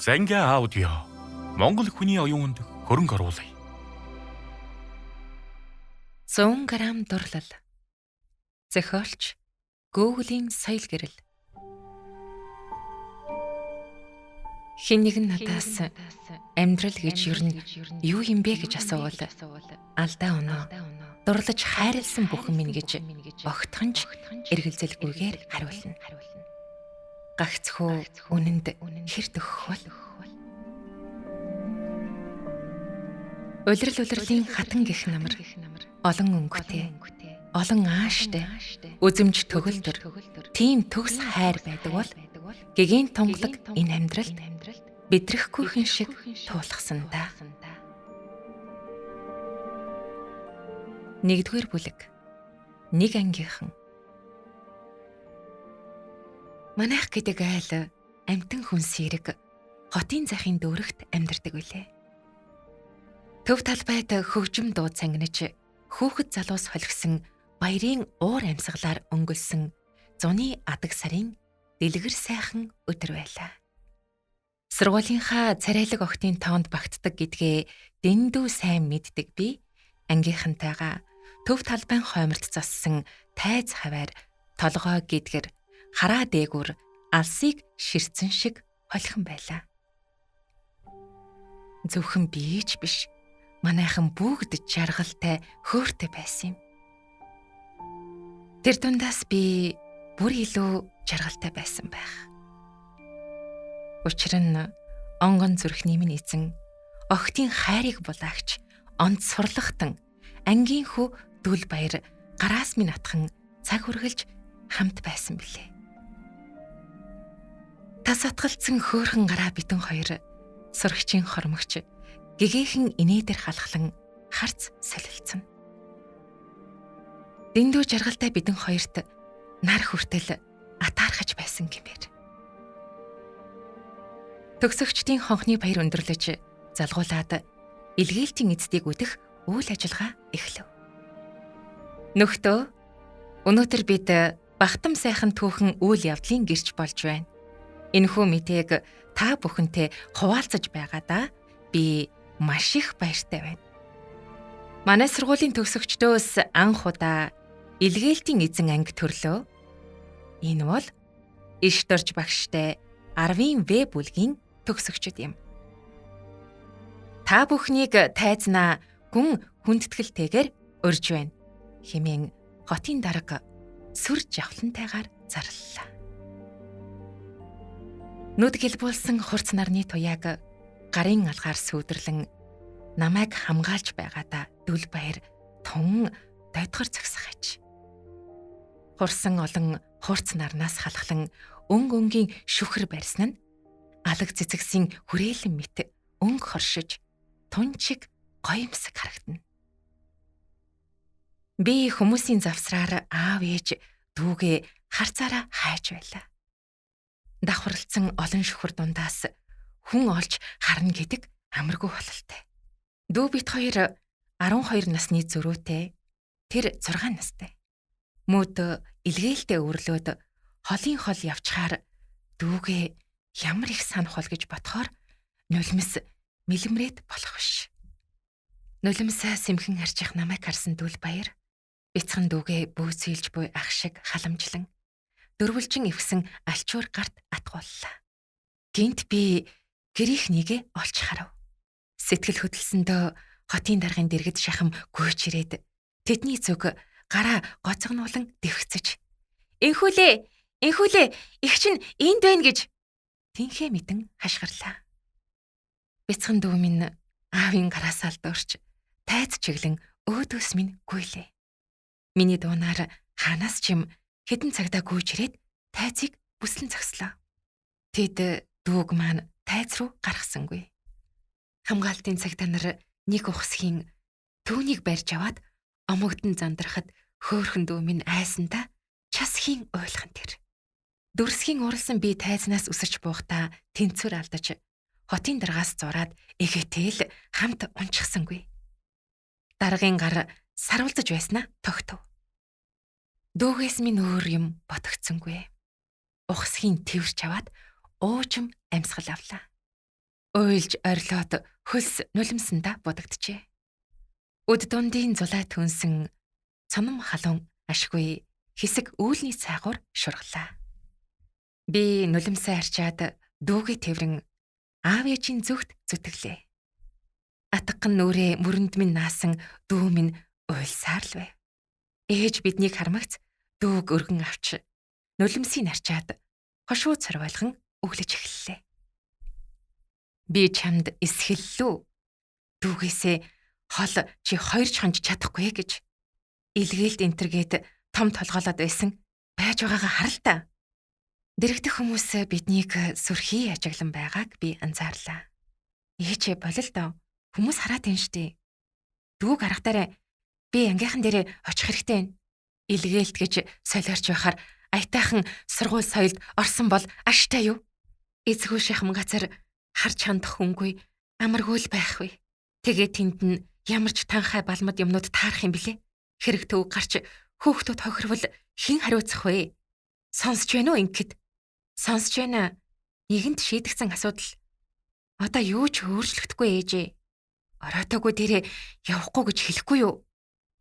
Занга аудио Монгол хүний оюунд хөрөнгө оруулъя. 100 грамм дурлал. Зохиолч Google-ийн соёл гэрэл. Хэн нэгэн надаас амьдрал гэж юу юм бэ гэж асуувал алдаа өнөө дурлаж хайрлсан бүхэн минь гэж огтхонч эргэлзэлгүйгээр хариулна. Гагцхүү үнэнд хэр төгөх бол? Улирал-улирлын хатан гих намар, олон өнгөтэй, олон ааштай, үзэмж төгөлдөр, тийм төгс хайр байдаг бол гэгийн тунгалаг энэ амьдралд бидрэхгүйхэн шиг туулгасан да. Нэгдүгээр бүлэг. Нэг ангийнхан. Манайх гэдэг айл амтан хүн сэрэг хотын захын дүүрэгт амьдардаг билээ. Төв талбайд хөгжим дуу цангинаж хүүхэд залуус холгисон баярын уур амьсгалаар өнгөлсөн зуны адаг сарын дэлгэр сайхан өдөр байлаа. Сургуулийнхаа царайлаг охтын тоонд багтдаг гэдгээ дэндүү сайн мэддэг би ангийнхантайгаа төв талбайн хойморт зассан тайз хаваар толгой гэдгэр хараа дээгүр алсыг ширцэн шиг холхон байлаа. Зөвхөн биеч биш, манайхан бүгд жаргалтай, хөөртэй байсан юм. Тэр дундаас би бүр илүү жаргалтай байсан байх. Учир нь онгон зүрхний минь эзэн охтын хайрыг булаагч онцсварлахтан ангийн хүү дүүл баяр гараас минь атхан цаг үргэлж хамт байсан билээ. Тас атгалцсан хөөрхөн гараа битэн хоёр сурагчийн хормогч гэгээхэн инээдэр халахлан харц солилцсон. Дэндүү жаргалтай бидэн хоёрт нар хүртэл атаархаж байсан гэмээр. Төгсөгчдийн хонхны баяр өндөрлөж залгуулад илгээлтийн эцдийг үдэх үйл ажиллагаа эхлэв. Нөхдөө, өнөөдөр бид бахтам сайхан түүхэн үйл явдлын гэрч болж байна. Энэхүү мэдээг та бүхэнтэй хуваалцаж байгаадаа би маш их баяртай байна. Манай сургуулийн төгсөгчдөөс анх удаа илгээлтийн эзэн анги төрлөө. Энэ бол иш дорж багштай 10-ын В бүлгийн төгсөгчд юм. Та бүхнийг тайзнаа гүн хүндэтгэлтэйгээр урьж байна хэмээн хотын дарга сүр жавхлантайгаар зарлалаа. Нүд гэлбүүлсэн хурц нарны туяаг гарын алгаар сүйдэрлэн намайг хамгаалж байгаадаа дүл баяр тун дойдгор цагсахаж. Хурсан олон хурц нарнаас халахлан өнгийн шүхэр барьсан нь алаг цэцэгсийн хүрээлэн мэт өнгө хоршиж тунчиг гоёмсог харагдана. Би хүмүүсийн завсраар аав ээж дүүгээ харцаараа хайж байлаа. Давхарлцсан олон шүхэр дундаас хүн олж харна гэдэг амаргүй бололтой. Дүү бит хоёр 12 насны зөрүүтэй, тэр 6 настай. Мөд илгээлтэд өрлөөд холын хол явчаар дүүгээ ямар их санах бол гэж бодохоор нулимс мэлэмрээд болох биш. Нулимсаа сэмхэн харчих намайг харсан дүл баяр бяцхан дүүгээ бөөцөөлж буй ах шиг халамжлан дөрвөлжин ивсэн алчуур гарт атгууллаа. Гинт би гэрийнх нэгэ олж харав. Сэтгэл хөдлсөндөө хотын даргын дэргэд шахам гүйч ирээд тэдний зүг гараа гоцгонуулан дэвхцэж энхүүлээ их чинь энд байна гэж тэнхээ мэдэн хашгирлаа. Бяцхан дүү минь аавын гараас алдуурч тайз чиглэн өөдөөс минь гүйлээ. Миний дуунаар ханаас ч юм хэдэн цагдаа гүйж ирээд тайзыг бүслэн зогслоо. Тэд дүүг маань тайз руу гаргасангүй. Хамгаалтын цагтаа нар нэг ухсхийн түүнийг барьж аваад омогдон зандрахад хөөхөн дүү минь айсандаа часхийн уйлхан тэр. Дүрсхийн уралсан би тайзнаас үсэрч буухтаа тэнцвэр алдаж хотын даргаас зураад эгээтэл хамт унчихсангүй. Даргын гар сарвалзаж байснаа тогтов. Дүүгээс минь өөр юм бодогцсонгүй. Ухсхийн тэрч аваад уужим амьсгал авлаа. Уйлж орилоод хөлс нулимсандаа будагджээ. Өд дундын зулай түнсэн цоном халуун ашгүй хэсэг үүлний цайгуур шурглаа. Би нулимсаа арчаад дүүгээ тэврэн аав ээжийн зүгт зүтгэлээ. Атган нүрээ мөрөнд минь наасан дүү минь уйлсаар л байв. Ээж биднийг хармагц дүүг өргөн авч нулимсыг арчаад хошуу цорвойлгон өглөж эхэллээ. Би чамд эсгэллүү. Дүүгээсээ хол чи хоёрч хонж чадахгүй гэж илгээлт энтергээд том толгоолоод байсан байж байгаагаа хар л та. Дэрэгдэх хүмүүс биднийг сүрхий ажиглан байгааг би анзаарлаа. Ээжээ болол доо. Хүмүүс хараад байна штий. Дүүг харахтаараа би ангийнхан дээрээ очих хэрэгтэй байна. Илгээлт гэж солиорч байхаар аятайхан сургууль соёлд орсон бол аштай юу? Эзгүй шахам газар харж хандах хүнгүй амаргүй л байх вэ. Тэгээ тэнд нь ямар ч танхай балмад юмнууд таарах юм блэ? Хэрэг төв гарч хөөхтөд хохирвол хэн хариуцах вэ? Сонсож байна уу ингэхэд? Сонсож байна. Нэгэнт шийдэгцэн асуудал. Одоо юу ч өөрчлөгдөхгүй ээжээ. Оройтойгоо дээрээ явахгүй гэж хэлэхгүй юу?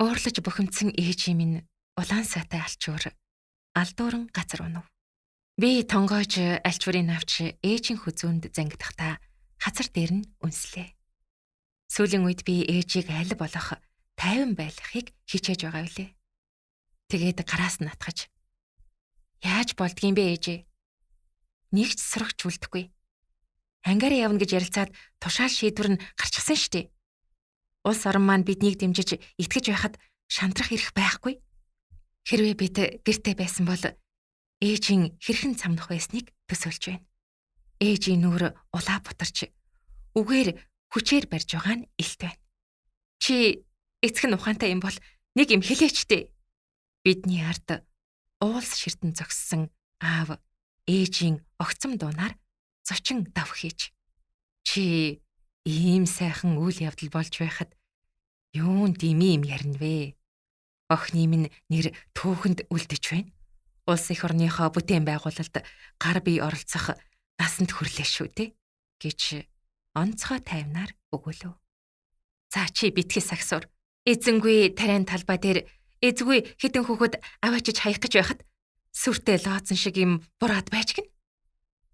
Уурлаж бухимдсан ээжийн минь улаан сайтай алчуур алдууран газар унав. Би тонгойж альчуурыг авч ээжийн хүзүүнд зангидахдаа хазар дээр нь үнслээ. Сүүлийн үед би ээжийг аль болох тайван байлгахыг хичээж байгаа билээ. Тэгээд гараас нь натгаж яаж болдгийм бэ ээжээ? Нэгч сурагч үлдэхгүй. Ангаараа явна гэж ярилцаад тушаал шийдвэр нь гарчихсан штеп. Улс орон маань биднийг дэмжиж итгэж байхад шантрах эрх байхгүй. Хэрвээ бид гэртээ байсан бол ээжийн хэрхэн цамнах байсныг төсөөлж байна. Ээжийн нүур улаа бутарч үгээр хүчээр барьж байгаа нь илт байна. Чи эцэг нь ухаантай юм бол нэг юм хэлээчтэй. Бидний ард уулс ширтэн зогссон аав ээжийн огцом дуунаар зочин дав хийж. Чи ийм сайхан үйл явдал болж байхад юун дими юм ярина вэ? Охины минь нэр түүхэнд үлдэж байна. Улс их орныхоо бүтээн байгуулалт гар бие оролцох насанд хүрлээ шүү дээ гэж онцгой тайвнаар өгүүлв. За чи битгий сагсуур. Эзэнгүй тариан талбай дээр эзгүй хитэн хүүхэд аваачиж хаях гэж байхад сүртэй лооцсон шиг юм бураад байж гин.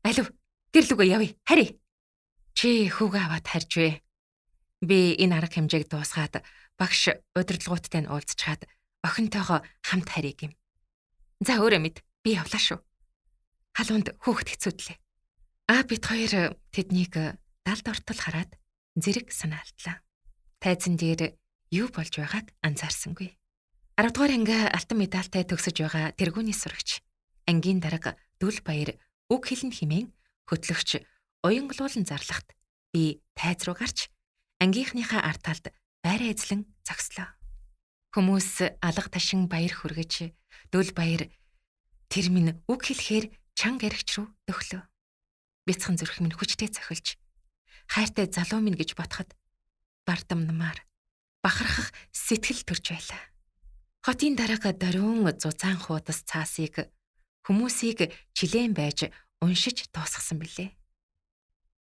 Алив гэрлүгөө явъя. Хари. Чи хүүгээ аваад харж вэ. Би энэ арга хэмжээг дуусгаад багш удирдлагуудтай нь уулзчаад охинтойгоо хамт харийг юм. За өөрөө мэд би явлаа шүү. Халуунд хүүхэд хэцүүдлээ. Бид хоёр тэднийг далд ортол хараад зэрэг санаалдлаа. Тайзан дээр юу болж байгааг анзаарсангүй. 10 дугаар анги алтан медальтай төгсөж байгаа тэргүүний сурагч. Ангийн дарга Дүл Баяр үг хэлэн химэн хөтлөгч уянгалуулан зарлахт би тайз руу гарч ангийнхныхаа ард талд байраа эзлэн зогслоо. Хүмүүс алга ташин баяр хүргэж Дүл Баяр тэр минь үг хэлэхээр чанга эргч рүү төглөө. Бяцхан зүрх минь хүчтэй цохилж хайртай залуу минь гэж бодоход бардам намаар бахархах сэтгэл төрж байлаа. Хотын дарга дориун зузаан хуудас цаасыг хүмүүсийг чилээн байж уншиж дуусгасан билээ.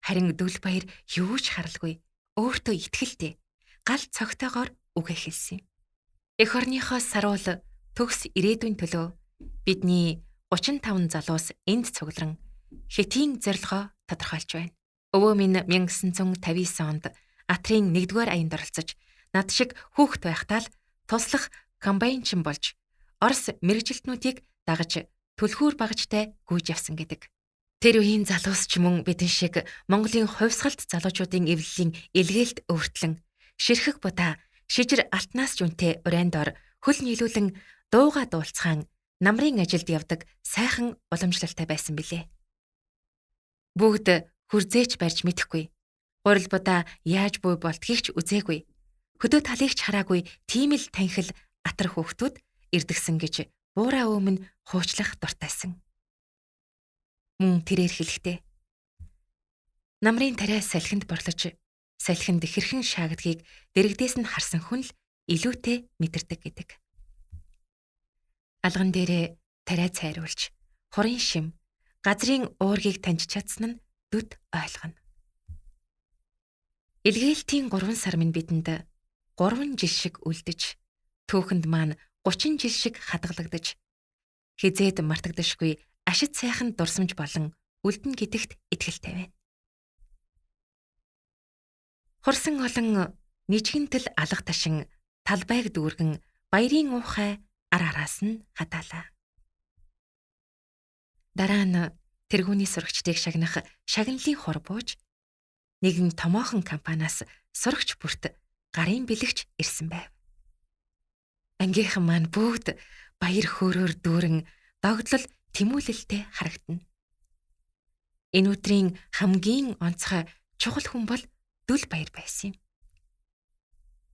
Харин Дүл Баяр юу ч харалгүй өөртөө итгэлтэй гал цогтойгоор үгээ хэлсэн. Эх орныхоо саруул төгс ирээдүйн төлөө бидний 35 залуус энд цугларан хэтийн зорилгоо тодорхойлж байна. Өвөө минь 1959 онд Атрын 1-р аянд оролцож над шиг хүүхэд байхдаа л туслах комбайнчин болж Орос мэргэжилтнүүдийг дагаж түлхүүр багажтай гүйж явсан гэдэг. Тэр үеийн залуус ч мөн бидэн шиг Монголын хувьсгалт залуучуудын эвлэлийн илгээлт өөртлөн ширхэг будаа шижир алтнаас жүнтэй урайндор хөл нийлүүлэн дууга дуулцхан намрын ажилд явдаг сайхан уламжлалтай байсан билээ. Бүгд хүрзээч барьж мэдэхгүй. Гурил будаа яаж буй болдгийг ч үзээгүй. Хөдөө талыг ч хараагүй тийм л танхил атар хүүхдүүд ирдэгсэн гэж буураа өмнө хуучлах дуртайсан. Мөн тэрээр хэлэхдээ намрын тариа салхинд борлож салхинд хэрхэн шаагдгийг дэрэгдээс нь харсан хүн л илүүтэй мэдэрдэг гэдэг. Алган дээрээ тариа цайруулж хурын шим газрын уургийг таньж чадсан нь дүд ойлгоно. Илгээлтийн 3 сар минь бидэнд 3 жил шиг үлдэж, түүхэнд маань 30 жил шиг хадгалагдаж, хизээд мартагдашгүй ашид сайхан дурсамж болон үлдэн гэдэгт итгэлтэй байна. Хурсан олон нижгэнтэл алга ташин талбайг дүүргэн баярын уухай араас нь хатаалаа. Дараа нь тэргүүний сурагчдыг шагнах шагналын хор бууж, нэгэн томоохон компаниас сурагч бүрт гарын бэлэгч ирсэн байв. Ангийнхан маань бүгд баяр хөөрөөр дүүрэн догдлол тэмүүлэлтэй харагдана. Энэ өдрийн хамгийн онцгой чухал хүн бол Дүл Баяр байсан юм.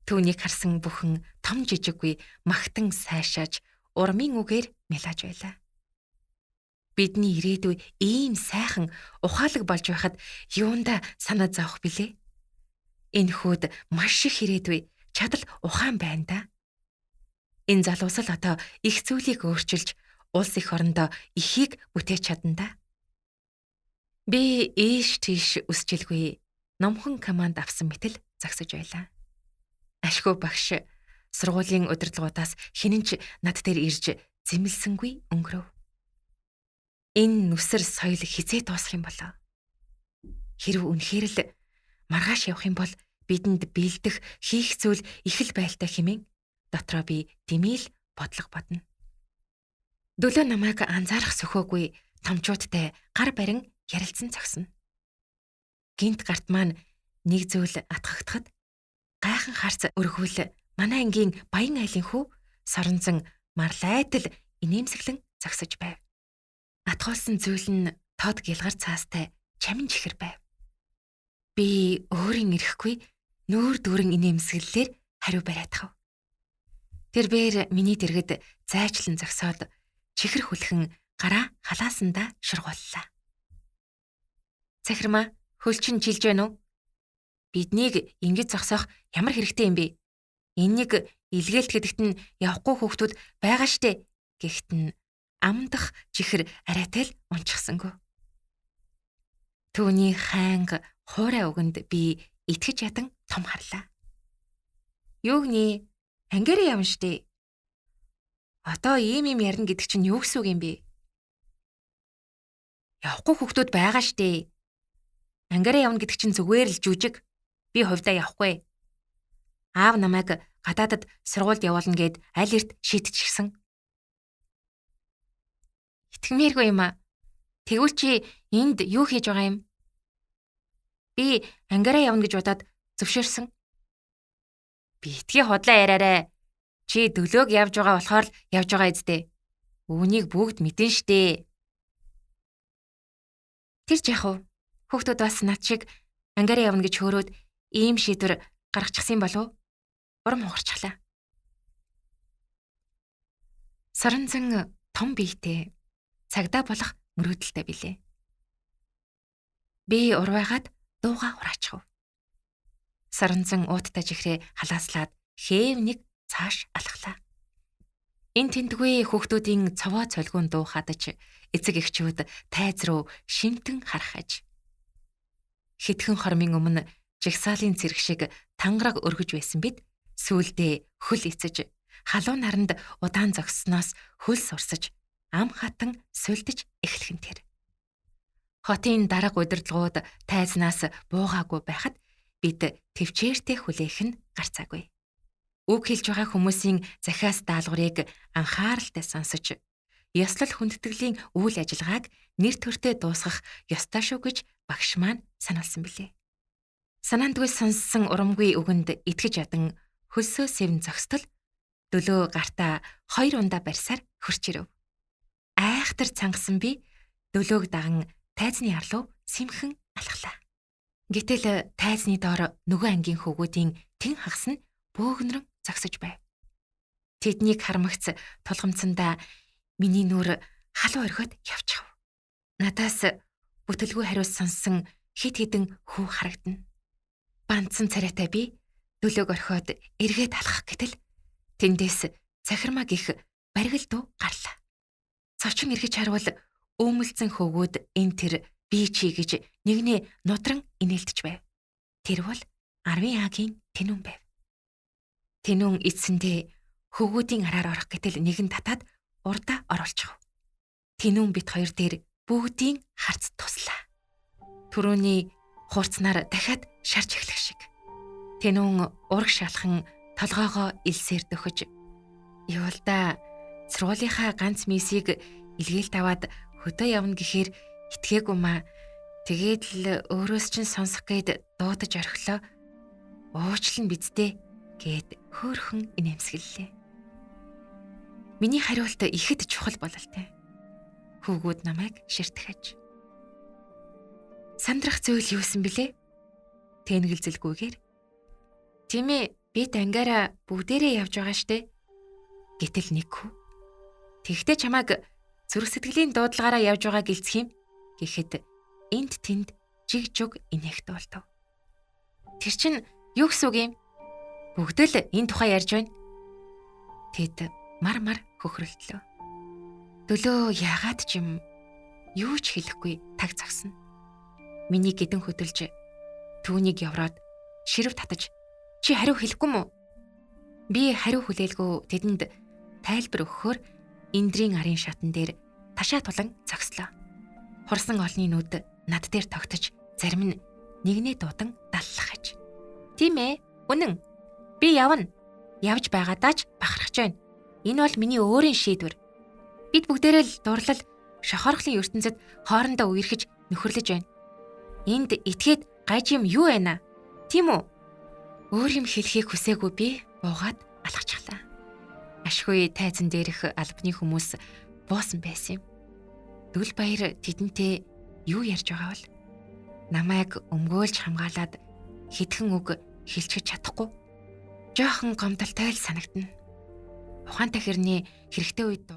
Түүнийг харсан бүхэн том жижиггүй магтан сайшааж урмын үгээр мэлаж байлаа. Бидний ирээдүй ийм сайхан ухаалаг болж байхад юунда санаа зовох билээ? Энэ хүүд маш их ирээдүй чадал ухаан байна да. Энэ залуус л одоо их зүйлийг өөрчилж, улс их орондоо ихийг бүтээж чадна да. Би ийш тийш үсжилгүй номхон команд авсан мэтэл загсаж байлаа. Ашгүй багш сургуулийн удирдлагуудаас хинэнч над дээр ирж зэмлсэнгүй өнгөрөв. Энэ нүсэр соёл хизээ дуусах юм болоо. Хэрв үнэхээр л маргааш явах юм бол бидэнд бэлдэх, хийх зүйл их л байлтай хэмээн дотроо би димээл бодлого бодно. Дөлөө намайг анзаарах сөхөөгүй томчуудтай гар барин ярилцсан цогсно. Гинт гарт маань нэг зүйл атгагдахад гайхан харц өргөвөл манай ангийн баян айлын хүү соронзон марлайтал инээмсэглэн зогсож байв. Атгуулсан зүйл нь тод гялгар цаастай чамин чихэр байв. Би өөрийн ирэхгүй нүүр дүүрэн инээмсэглэлээр хариу бариад хав. Тэрбээр миний дэргэд зайчлан зогсоод чихэр хүлхэн гараа халаасандаа шургууллаа. Захирмаа, хөл чинь жилж байна уу? Биднийг ингэж зогсоох ямар хэрэгтэй юм бэ? Энэ нэг илгээлт гэдэгт нь явахгүй хүүхдүүд байгаа штэ гэхт нь амдах чихэр арайтай л унчихсангүй. Түүний хайнга хуурай өгөнд би итгэж ядан том харлаа. Юу гэнэ? Ангиараа явна штэ. Одоо ийм юм ярина гэдэг чинь юу гэсэн үг юм бэ? Явахгүй хүүхдүүд байгаа штэ. Ангиараа явна гэдэг чинь зүгээр л жүжиг. Би хувьдаа явахгүй. Аав намайг гадаадад сургуульд явуулна гэд аль эрт шийдчихсэн. Итгэмээргүй юм аа. Тэгвэл чи энд юу хийж байгаа юм? Би ангиараа явна гэж удаад зөвшөөрсөн. Битгий худлаа яриарай. Чи дөлөөг явж байгаа болохоор л явж байгаа эзтэй. Үүнийг бүгд мэдэн штэ. Тэр жах уу? Хүүхдүүд бас над шиг ангиараа явна гэж хөөрөөд ийм шийдвэр гаргачихсан болов? Урам хугарчлаа. Соронзон том биетэй, цагдаа болох мөрөөдөлтэй билээ. Би урвайгаад дууга хураачихв. Соронзон ууттай жихрээ халааслаад хээвник цааш алхлаа. Энэ тэнтгүй хүүхдүүдийн цовоо цолгуун дуу хадаж, эцэг эхчүүд тайз руу шимтэн харахаж. Хэдхэн хормын өмнө жигсаалын цэрэг шиг тангараг өргөж байсан бид сүүлдээ хөл эцэж, халуун наранд удаан зогссноос хөлс урсаж, ам хатан сүлдэж эхлэх нь тэр. Хотын дарга удирдлагууд тайзнаас буугаагүй байхад бид төвчээртэй хүлээх нь гарцаагүй. Үг хэлж байгаа хүмүүсийн захиас даалгаврыг анхааралтай сонсож, ёслол хүндэтгэлийн үйл ажиллагааг нэр төртөө дуусгах ёстой шүү гэж багш маань сануулсан билээ. Санаандгүй сонссон урамгүй үгэнд итгэж ядан хөлсөө сэвэн зогстол дөлөө гартаа 2 ундаа барьсаар хөрч ирэв. Айхтар цангасан би дөлөөг даган тайзны арлуу сэмхэн алхлаа. Гэтэл тайзны доор нөгөө ангийн хөвгүүдийн тэн хагас нь бөөгнөрөн зогсож байв. Тэднийг хармагц тулгамцсандаа миний нүур халуу орхиод явчихв. Надаас бүтэлгүй хариу сонссон хит хитэн хүү харагдана. Бандсан царайтай би дөлөөг орхиод эргээд алхах гэтэл тэндээс цахирмаа гих баригл дуу гарлаа. Цочин эргэж харвал өөмөлцөн хөвгүүд энэ тэр би чи гэж нэгнээ нудран инээлтэж байв. Тэр бол 10А-гийн Тэнүүн байв. Тэнүүн эцсэндээ хөвгүүдийн араар орох гэтэл нэгэн татаад урдаа оруулчихв. Тэнүүн бит хоёр дээр бүгдийн харц туслаа. Түрүүний хурцнаар дахиад шарж эхлэх шиг. Тэнүүн ураг шалхан толгоогоо илсээр дөхөж "Юу л да, сургуулийнхаа ганц мисийг илгээлт аваад хөдөө явна гэхээр итгээгүй маа. Тэгээд л өөрөөс чинь сонсох гээд дуудаж орхилоо. Уучлан бидтэй" гэд хөөрхөн инээмсэглэлээ. Миний хариулт ихэд чухал бололтой. Хөвгүүд намайг ширтгэж. Сандрах зүйл юусэн бэлээ? Тэнгэлзэлгүйгээр. "Тийм ээ, бид ангаараа бүгдээрээ явж байгаа штэ." Гэтэл нэг хүү "Тэгтээ чамайг зүрх сэтгэлийн дуудлагаараа явж байгаа гэлцэх юм" гэхэд энд тэнд жиг жуг инээх дуулдав. "Тэр чин юу гэсэн үг юм? Бүгд л энэ тухай ярьж байна." Тэд мар хөхрөлдлөө. Дөлөө яагаад ч юм юу ч хэлэхгүй таг загсна. Миний гэдэн хөдөлж түүнийг явраад ширв татаж "Чи хариу хэлэхгүй мүү?" Би хариу хүлээлгүй тэдэнд тайлбар өгөхөөр эндрийн арын шатан дээр ташаа тулан зогслоо. Хурсан олны нүд над дээр тогтож зарим нь нэгнээ дуудан даллах аж. "Тийм ээ, үнэн. Би явна. Явж байгаадаа ч бахархаж байна. Энэ бол миний өөрийн шийдвэр. Бид бүгдээрээ л дурлал шохорхлын ертөнцид хоорондоо үерхэж нөхөрлөж байна. Энд итгээд гайж юм юу байна? Тийм үү?" Өөр юм хэлхийг хүсээгүй би буугаад алхачихлаа. Ашгүй тайзан дээрх албаны хүмүүс буусан байсан юм. Дүл баяр тэдэнтэй юу ярьж байгаа бол намайг өмгөөлж хамгаалаад хэдхэн үг хэлчихэж чадахгүй. Жоохон гомдолтой л санагдана. Ухаантай хэрний хэрэгтэй үед